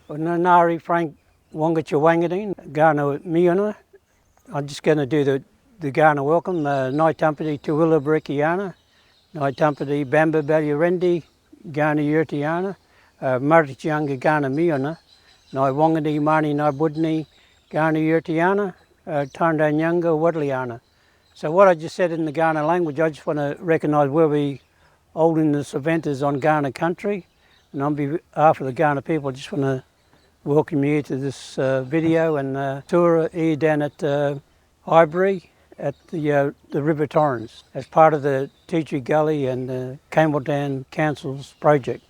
Nanari Frank Wongacha Wangadine, Ghana Miona. I'm just going to do the Ghana welcome. Nai Tampati Tuwilla Berikiana, Nai Tampati Bamba Balyarendi, Ghana Yurtiana, Martichanga Ghana Miona, Nai Wangadi Marni Nai Pudni, Ghana Yurtiana, Tandanyanga Wadliana. So what I just said in the Ghana language, I just want to recognise where we holding this event is on Ghana country. And on behalf of the Ghana people, I just want to welcome you to this video and tour here down at Highbury at the River Torrens as part of the Gully and Campbelltown Council's project.